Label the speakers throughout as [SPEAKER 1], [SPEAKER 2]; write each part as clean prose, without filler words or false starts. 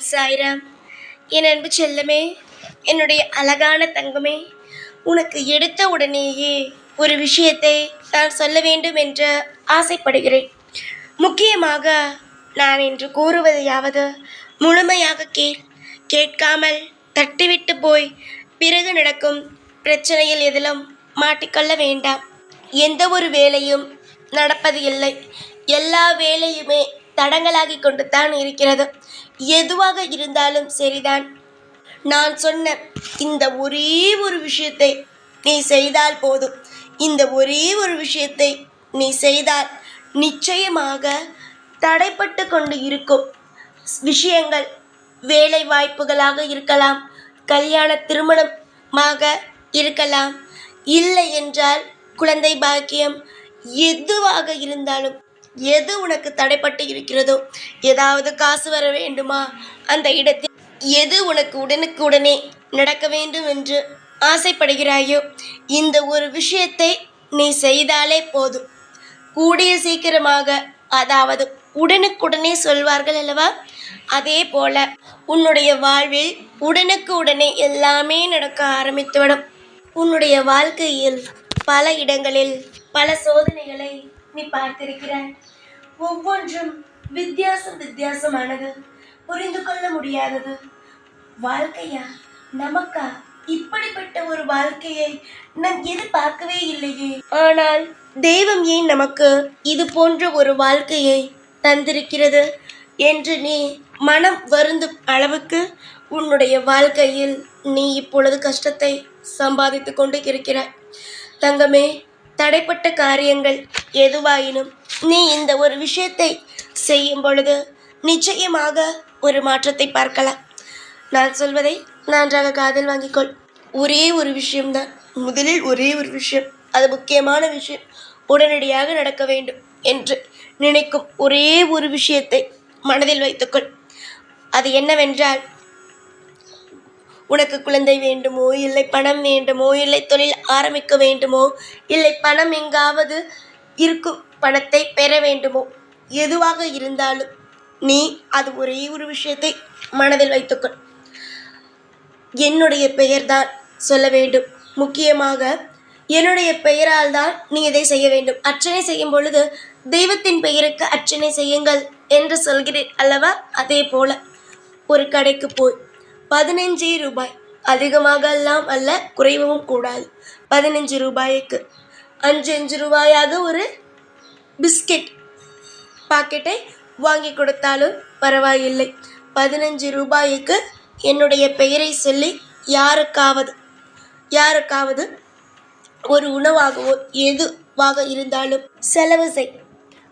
[SPEAKER 1] சாய்ராம். என் அன்பு செல்லமே, என்னுடைய அழகான தங்கமே, உனக்கு எடுத்த உடனேயே ஒரு விஷயத்தை நான் சொல்ல வேண்டும் என்று ஆசைப்படுகிறேன். முக்கியமாக நான் இன்று கூறுவதையாவது முழுமையாக கேட்காமல் தட்டிவிட்டு போய் பிறகு நடக்கும் பிரச்சனையில் எதிலும் மாட்டிக்கொள்ள வேண்டாம். எந்த ஒரு வேலையும் நடப்பது இல்லை. எல்லா வேலையுமே தடங்களாகி கொண்டு தான் இருக்கிறது. எதுவாக இருந்தாலும் சரிதான். நான் சொன்ன இந்த ஒரே ஒரு விஷயத்தை நீ செய்தால் போதும். இந்த ஒரே ஒரு விஷயத்தை நீ செய்தால் நிச்சயமாக தடைப்பட்டு கொண்டு இருக்கும் விஷயங்கள் வேலை வாய்ப்புகளாக இருக்கலாம், கல்யாண திருமணமாக இருக்கலாம், இல்லை என்றால் குழந்தை பாக்கியம், எதுவாக இருந்தாலும் எது உனக்கு தடைப்பட்டு இருக்கிறதோ, ஏதாவது காசு வர வேண்டுமா, அந்த இடத்தில் எது உனக்கு உடனுக்குடனே நடக்க வேண்டும் என்று ஆசைப்படுகிறாயோ, இந்த ஒரு விஷயத்தை நீ செய்தாலே போதும். கூடிய சீக்கிரமாக, அதாவது உடனுக்குடனே சொல்வார்கள் அல்லவா, அதே போல உன்னுடைய வாழ்வில் உடனுக்கு உடனே எல்லாமே நடக்க ஆரம்பித்துவிடும். உன்னுடைய வாழ்க்கையில் பல இடங்களில் பல சோதனைகளை நீ பார்த்திருக்கிறாய். ஒவ்வொன்றும் வித்தியாசமானது, புரிந்து கொள்ள முடியாதது. வாழ்க்கையா, நமக்கா இப்படிப்பட்ட ஒரு வாழ்க்கையை நாம் எதிர்பார்க்கவே இல்லையே. ஆனால் தெய்வம் ஏன் நமக்கு இது போன்ற ஒரு வாழ்க்கையை தந்திருக்கிறது என்று நீ மனம் வருந்தும் அளவுக்கு உன்னுடைய வாழ்க்கையில் நீ இப்பொழுது கஷ்டத்தை சம்பாதித்து கொண்டு இருக்கிறாய். தங்கமே, தடைப்பட்ட காரியங்கள் எதுவாயினும் நீ இந்த ஒரு விஷயத்தை செய்யும் பொழுது நிச்சயமாக ஒரு மாற்றத்தை பார்க்கலாம். நான் சொல்வதை நன்றாக காதில் வாங்கிக்கொள். ஒரே ஒரு விஷயம்தான், முதலில் ஒரே ஒரு விஷயம், அது முக்கியமான விஷயம், உடனடியாக நடக்க வேண்டும் என்று நினைக்கும் ஒரே ஒரு விஷயத்தை மனதில் வைத்துக்கொள். அது என்னவென்றால், உனக்கு குழந்தை வேண்டுமோ, இல்லை பணம் வேண்டுமோ, இல்லை தொழில் ஆரம்பிக்க வேண்டுமோ, இல்லை பணம் எங்காவது இருக்கும் பணத்தை பெற வேண்டுமோ, எதுவாக இருந்தாலும் நீ அது ஒரே ஒரு விஷயத்தை மனதில் வைத்துக்கொள். என்னுடைய பெயர்தான் சொல்ல வேண்டும். முக்கியமாக என்னுடைய பெயரால் தான் நீ இதை செய்ய வேண்டும். அர்ச்சனை செய்யும் பொழுது தெய்வத்தின் பெயருக்கு அர்ச்சனை செய்யுங்கள் என்று சொல்கிறேன் அல்லவா, அதே போல ஒரு கடைக்கு போய் 15 ரூபாய், அதிகமாக எல்லாம் அல்ல, குறைவும் கூடாது, 15 ரூபாய்க்கு 5 ரூபாயாக ஒரு பிஸ்கெட் பாக்கெட்டை வாங்கி கொடுத்தாலும் பரவாயில்லை. 15 ரூபாய்க்கு என்னுடைய பெயரை சொல்லி யாருக்காவது ஒரு உணவாகவோ எதுவாக இருந்தாலும் செலவு செய்.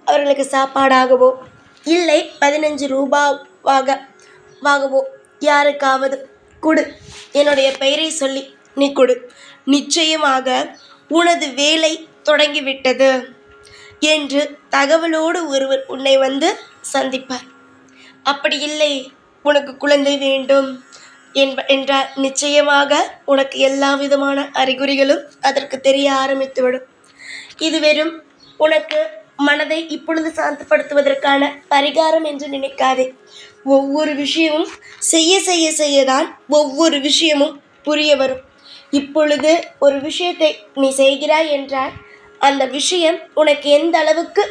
[SPEAKER 1] அவர்களுக்கு சாப்பாடாகவோ இல்லை 15 ரூபாவாகவோ யாருக்காவது கொடு. என்னுடைய பெயரை சொல்லி நீ கொடு. நிச்சயமாக உனது வேலை தொடங்கிவிட்டது என்று தகவலோடு ஒருவர் உன்னை வந்து சந்திப்பார். அப்படி இல்லை, உனக்கு குழந்தை வேண்டும் என்றால் நிச்சயமாக உனக்கு எல்லா விதமான அறிகுறிகளும் அதற்கு தெரிய ஆரம்பித்துவிடும். இது வெறும் உனக்கு மனதை இப்பொழுது சாந்தப்படுத்துவதற்கான பரிகாரம் என்று நினைக்காதே. ஒவ்வொரு விஷயமும் செய்யதான் ஒவ்வொரு விஷயமும் புரிய வரும். இப்பொழுது ஒரு விஷயத்தை நீ செய்கிறாய் என்றால் அந்த விஷயம் உனக்கு எந்த அளவுக்கு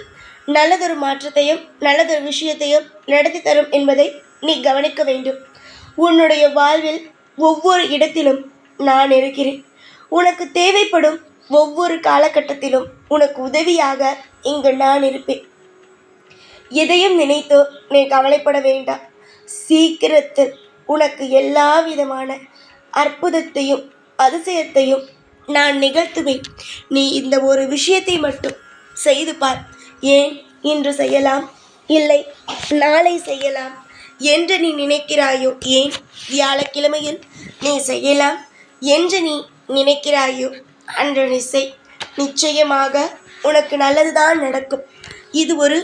[SPEAKER 1] நல்லதொரு மாற்றத்தையும் நல்லதொரு விஷயத்தையும் நடத்தி தரும் என்பதை நீ கவனிக்க வேண்டும். உன்னுடைய வாழ்வில் ஒவ்வொரு இடத்திலும் நான் இருக்கிறேன். உனக்கு தேவைப்படும் ஒவ்வொரு காலகட்டத்திலும் உனக்கு உதவியாக இங்கு நான் இருப்பேன். எதையும் நினைத்து நீ கவலைப்பட வேண்டாம். சீக்கிரத்தில் உனக்கு எல்லா விதமான அற்புதத்தையும் அதிசயத்தையும் நான் நிகழ்த்துவேன். நீ இந்த ஒரு விஷயத்தை மட்டும் செய்து பார். ஏன் இன்று செய்யலாம், இல்லை நாளை செய்யலாம் என்று நீ நினைக்கிறாயோ, ஏன் வியாழக்கிழமையில் நீ செய்யலாம் என்று நீ நினைக்கிறாயோ, அன்று நீ செய். நிச்சயமாக உனக்கு நல்லதுதான் நடக்கும். இது ஒரு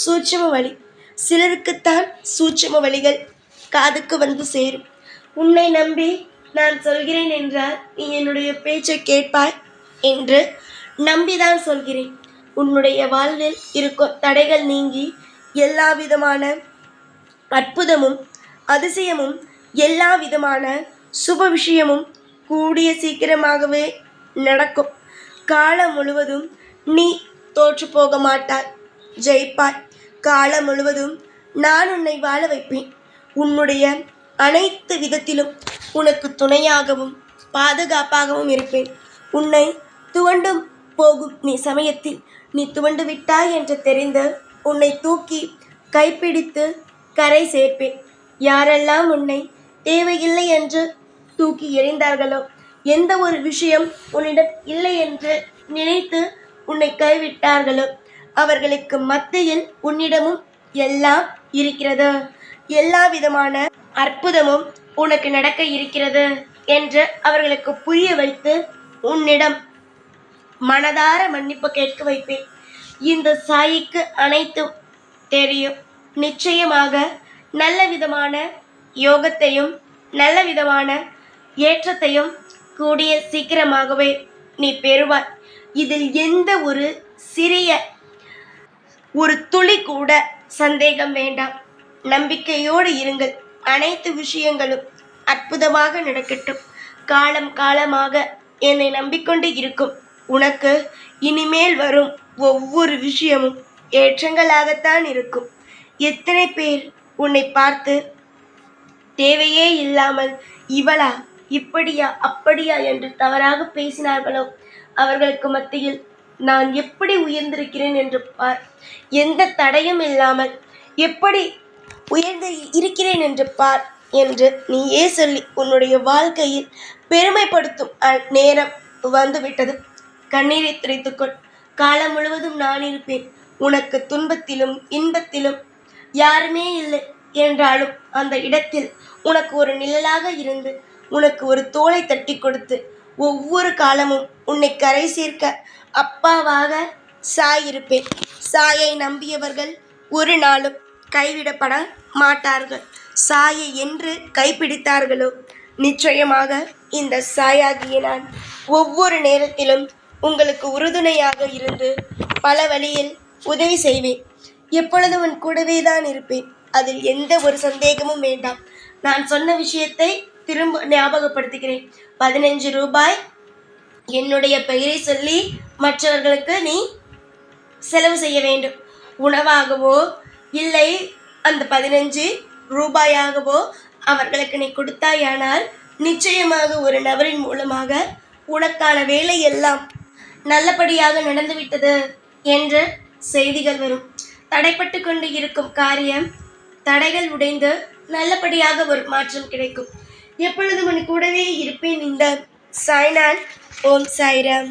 [SPEAKER 1] சூட்சும வழி. சிலருக்குத்தான் சூட்சும வழிகள் காதுக்கு வந்து சேரும். உன்னை நம்பி நான் சொல்கிறேன் என்றால் நீ என்னுடைய பேச்சை கேட்பாய் என்று நம்பிதான் சொல்கிறேன். உன்னுடைய வாழ்வில் இருக்கும் தடைகள் நீங்கி எல்லா விதமான அற்புதமும் அதிசயமும் எல்லா விதமான சுப விஷயமும் கூடிய சீக்கிரமாகவே நடக்கும். காலம் முழுவதும் நீ தோற்று போக மாட்டாய், ஜெயிப்பாய். காலம் முழுவதும் நான் உன்னை வாழ வைப்பேன். உன்னுடைய அனைத்து விதத்திலும் உனக்கு துணையாகவும் பாதுகாப்பாகவும் இருப்பேன். உன்னை துவண்டும் போகும் நீ சமயத்தில் நீ துவண்டு விட்டாய் என்று தெரிந்து உன்னை தூக்கி கைப்பிடித்து கரை சேர்ப்பேன். யாரெல்லாம் உன்னை தேவையில்லை என்று தூக்கி எறிந்தார்களோ, எந்த ஒரு விஷயம் உன்னிடம் இல்லை என்று நினைத்து உன்னை கைவிட்டார்களோ, அவர்களுக்கு மத்தியில் உன்னிடமும் எல்லாம் இருக்கிறது. எல்லா விதமான அற்புதமும் உனக்கு நடக்க இருக்கிறது என்று அவர்களுக்கு புரிய வைத்து உன்னிடம் மனதார மன்னிப்பு கேட்க வைப்பேன். இந்த சாயிக்கு அனைத்தும் தெரியும். நிச்சயமாக நல்ல விதமான யோகத்தையும் நல்ல விதமான ஏற்றத்தையும் கூடிய சீக்கிரமாகவே நீ பெறுவாய். இதில் எந்த ஒரு சிறிய ஒரு துளி கூட சந்தேகம் வேண்டாம். நம்பிக்கையோடு இருங்கள். அனைத்து விஷயங்களும் அற்புதமாக நடக்கட்டும். காலம் காலமாக என்னை நம்பிக்கொண்டு இருக்கும் உனக்கு இனிமேல் வரும் ஒவ்வொரு விஷயமும் ஏற்றங்களாகத்தான் இருக்கும். எத்தனை பேர் உன்னை பார்த்து தேவையே இல்லாமல் இவளா, இப்படியா, அப்படியா என்று தவறாக பேசினார்களோ, அவர்களுக்கு மத்தியில் நான் எப்படி உயர்ந்திருக்கிறேன் என்று பார். எந்த தடையும் இல்லாமல் எப்படி உயர்ந்து இருக்கிறேன் என்று பார் என்று நீயே சொல்லி உன்னுடைய வாழ்க்கையில் பெருமைப்படுத்தும் நேரம் வந்துவிட்டது. கண்ணீரை துடைத்துக்கொள். காலம் முழுவதும் நான் இருப்பேன். உனக்கு துன்பத்திலும் இன்பத்திலும் யாருமே இல்லை என்றாலும் அந்த இடத்தில் உனக்கு ஒரு நிழலாக இருந்து உனக்கு ஒரு தோளை தட்டி கொடுத்து ஒவ்வொரு காலமும் உன்னை கரை சேர்க்க அப்பாவாக சாய் இருப்பேன். சாயை நம்பியவர்கள் ஒரு நாளும் கைவிடப்பட மாட்டார்கள். சாயை என்று கைப்பிடித்தார்களோ, நிச்சயமாக இந்த சாயாகிய நான் ஒவ்வொரு நேரத்திலும் உங்களுக்கு உறுதுணையாக இருந்து பல வழியில் உதவி செய்வேன். எப்பொழுதும் உன் கூடவே தான் இருப்பேன். அதில் எந்த ஒரு சந்தேகமும் வேண்டாம். நான் சொன்ன விஷயத்தை திரும்ப ஞாபகப்படுத்துகிறேன். 15 ரூபாய் என்னுடைய பெயரை சொல்லி மற்றவர்களுக்கு நீ செலவு செய்ய வேண்டும். உணவாகவோ இல்லை அந்த 15 ரூபாயாகவோ அவர்களுக்கு நீ கொடுத்தாயானால் நிச்சயமாக ஒரு நபரின் மூலமாக உனக்கான வேலை எல்லாம் நல்லபடியாக நடந்துவிட்டது என்ற செய்திகள் வரும். தடைப்பட்டு கொண்டு இருக்கும் காரியம் தடைகள் உடைந்து நல்லபடியாக ஒரு மாற்றம் கிடைக்கும். எப்பொழுதும் உன் கூடவே இருப்பேன். இந்த சாய்நாள். ஓம் சாய்ராம்.